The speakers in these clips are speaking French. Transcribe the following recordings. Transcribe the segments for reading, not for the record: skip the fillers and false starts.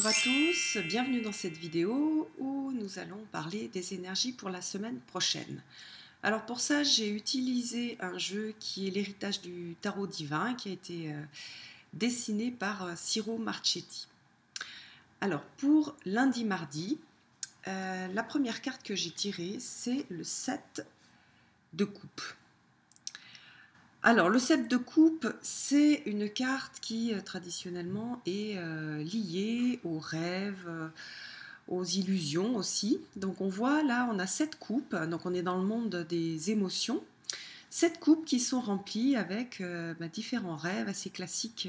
Bonjour à tous, bienvenue dans cette vidéo où nous allons parler des énergies pour la semaine prochaine. Alors pour ça, j'ai utilisé un jeu qui est l'héritage du tarot divin qui a été dessiné par Ciro Marchetti. Alors pour lundi-mardi, la première carte que j'ai tirée, c'est le 7 de coupe. Alors, le 7 de coupe, c'est une carte qui, traditionnellement, est liée aux rêves, aux illusions aussi. Donc, on voit là, on a 7 coupes, donc on est dans le monde des émotions. 7 coupes qui sont remplies avec différents rêves assez classiques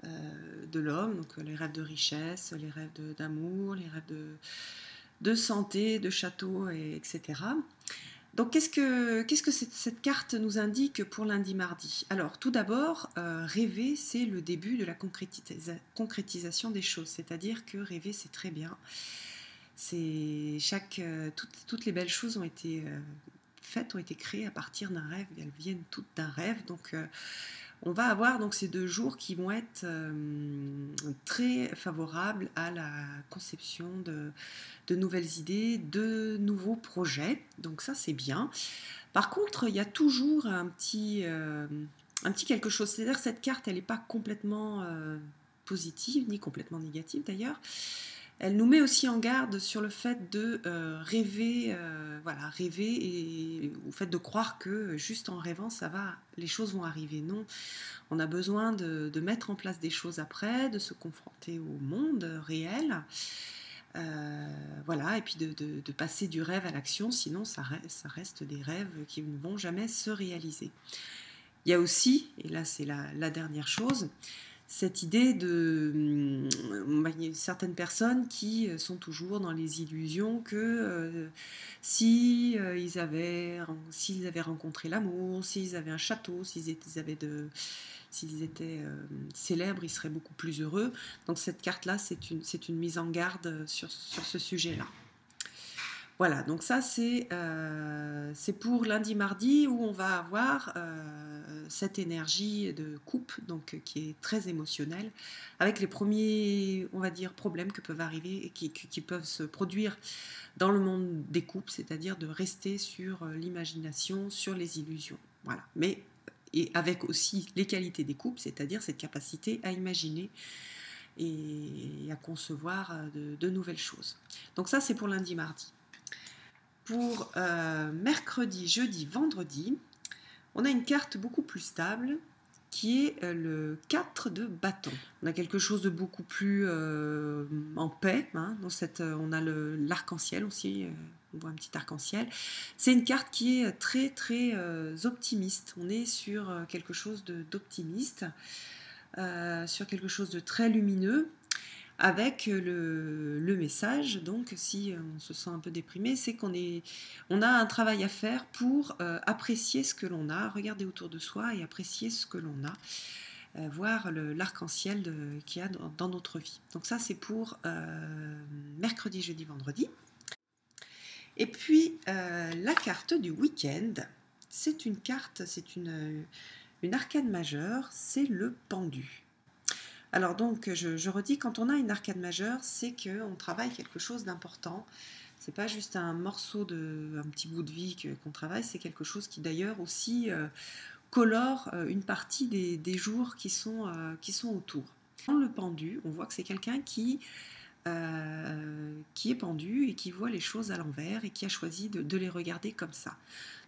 de l'homme, donc les rêves de richesse, les rêves d'amour, les rêves de santé, de château, etc. Donc, qu'est-ce que cette carte nous indique pour lundi-mardi? Alors, tout d'abord, rêver, c'est le début de la concrétisation des choses. C'est-à-dire que rêver, c'est très bien. Toutes les belles choses ont été faites, ont été créées à partir d'un rêve. Elles viennent toutes d'un rêve. Donc, on va avoir donc ces 2 jours qui vont être très favorables à la conception de nouvelles idées, de nouveaux projets. Donc ça, c'est bien. Par contre, il y a toujours un petit quelque chose. C'est-à-dire que cette carte, elle n'est pas complètement positive, ni complètement négative d'ailleurs. Elle nous met aussi en garde sur le fait de rêver, rêver et au fait de croire que juste en rêvant, les choses vont arriver. Non, on a besoin de mettre en place des choses après, de se confronter au monde réel. Et puis de passer du rêve à l'action, sinon ça reste des rêves qui ne vont jamais se réaliser. Il y a aussi, et là c'est la dernière chose, cette idée il y a certaines personnes qui sont toujours dans les illusions que s'ils avaient rencontré l'amour, s'ils avaient un château, s'ils étaient célèbres, ils seraient beaucoup plus heureux. Donc cette carte-là, c'est une mise en garde sur ce sujet-là. Voilà, donc ça c'est pour lundi-mardi où on va avoir cette énergie de coupe, donc qui est très émotionnelle, avec les premiers, on va dire, problèmes que peuvent arriver et qui peuvent se produire dans le monde des coupes, c'est-à-dire de rester sur l'imagination, sur les illusions. Voilà, et avec aussi les qualités des coupes, c'est-à-dire cette capacité à imaginer et à concevoir de nouvelles choses. Donc ça c'est pour lundi-mardi. Pour mercredi, jeudi, vendredi, on a une carte beaucoup plus stable qui est le 4 de bâton. On a quelque chose de beaucoup plus en paix. On a l'arc-en-ciel aussi, on voit un petit arc-en-ciel. C'est une carte qui est très très optimiste. On est sur quelque chose d'optimiste, sur quelque chose de très lumineux. Avec le message, donc si on se sent un peu déprimé, c'est on a un travail à faire pour apprécier ce que l'on a, regarder autour de soi et apprécier ce que l'on a, voir l'arc-en-ciel qu'il y a dans notre vie. Donc ça c'est pour mercredi, jeudi, vendredi. Et puis la carte du week-end, c'est une arcane majeure, c'est le pendu. Alors donc, je redis, quand on a une arcane majeure, c'est qu'on travaille quelque chose d'important. C'est pas juste un petit bout de vie qu'on travaille, c'est quelque chose qui d'ailleurs aussi colore une partie des jours qui sont autour. Dans le pendu, on voit que c'est quelqu'un qui est pendu et qui voit les choses à l'envers et qui a choisi de les regarder comme ça.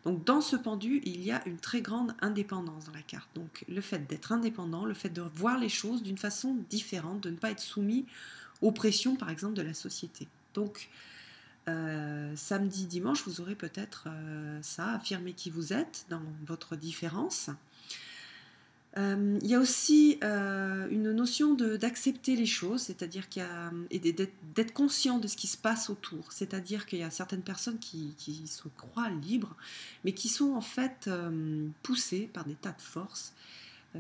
Donc dans ce pendu, il y a une très grande indépendance dans la carte. Donc le fait d'être indépendant, le fait de voir les choses d'une façon différente, de ne pas être soumis aux pressions par exemple de la société. Donc samedi, dimanche, vous aurez peut-être ça, affirmer qui vous êtes dans votre différence. Il y a aussi une notion d'accepter les choses, c'est-à-dire d'être conscient de ce qui se passe autour. C'est-à-dire qu'il y a certaines personnes qui se croient libres, mais qui sont en fait poussées par des tas de forces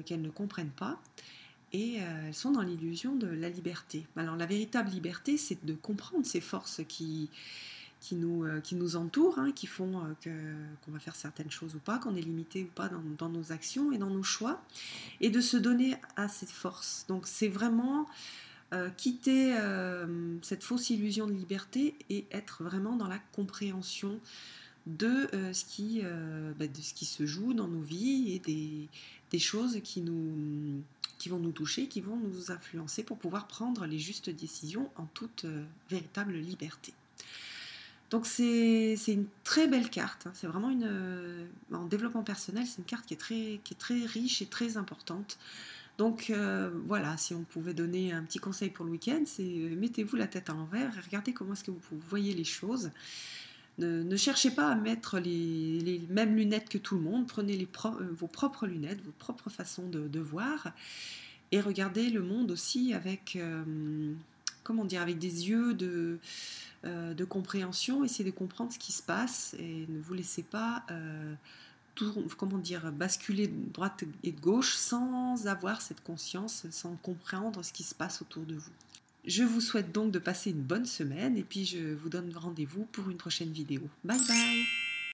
qu'elles ne comprennent pas. Et elles sont dans l'illusion de la liberté. Alors la véritable liberté, c'est de comprendre ces forces qui nous entourent, qui font qu'on va faire certaines choses ou pas, qu'on est limité ou pas dans nos actions et dans nos choix, et de se donner à cette force. Donc c'est vraiment quitter cette fausse illusion de liberté et être vraiment dans la compréhension de de ce qui se joue dans nos vies et des choses qui vont nous toucher, qui vont nous influencer pour pouvoir prendre les justes décisions en toute véritable liberté. Donc c'est une très belle carte, hein. C'est vraiment en développement personnel, c'est une carte qui est très riche et très importante. Donc voilà, si on pouvait donner un petit conseil pour le week-end, c'est mettez-vous la tête à l'envers et regardez comment est-ce que vous voyez les choses. Ne cherchez pas à mettre les mêmes lunettes que tout le monde, prenez vos propres lunettes, vos propres façons de voir et regardez le monde aussi avec, comment dire, avec des yeux de compréhension, essayez de comprendre ce qui se passe et ne vous laissez pas comment dire, basculer de droite et de gauche sans avoir cette conscience, sans comprendre ce qui se passe autour de vous. Je vous souhaite donc de passer une bonne semaine et puis je vous donne rendez-vous pour une prochaine vidéo. Bye bye!